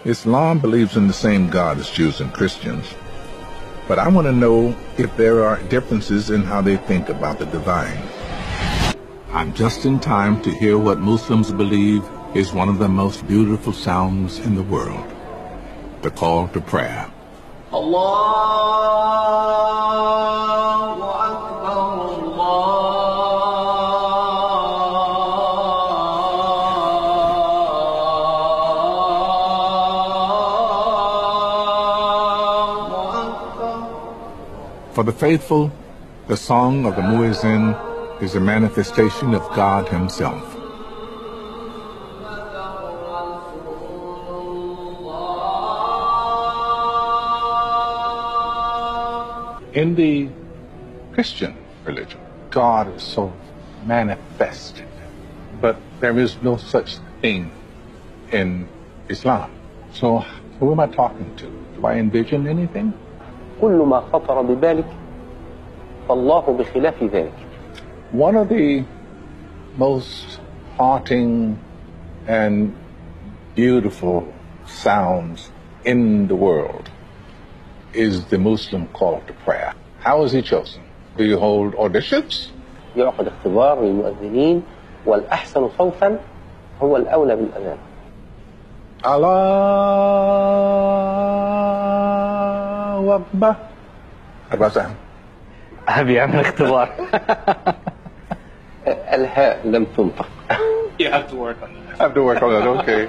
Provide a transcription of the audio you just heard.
Islam believes in the same God as Jews and Christians, but I want to know if there are differences in how they think about the divine. I'm just in time to hear what Muslims believe is one of the most beautiful sounds in the world, the call to prayer. Allahu Akbar, Allahu Akbar. For the faithful, the song of the muezzin is a manifestation of God Himself. In the Christian religion, God is so manifested, but there is no such thing in Islam. So who am I talking to? Do I envision anything? كل ما خطر ببالك فالله بخلاف ذلك. One of the most haunting and beautiful sounds in the world is the Muslim call to prayer. How is he chosen? Do you hold auditions? يعقد اختبار للمؤذنين والأحسن صوتا هو الأولى بالأذان. Allahu Akbar. How about that? بيعمل اختبار. الهاء لم تنطق. You have to work on that. I have to work on that, okay.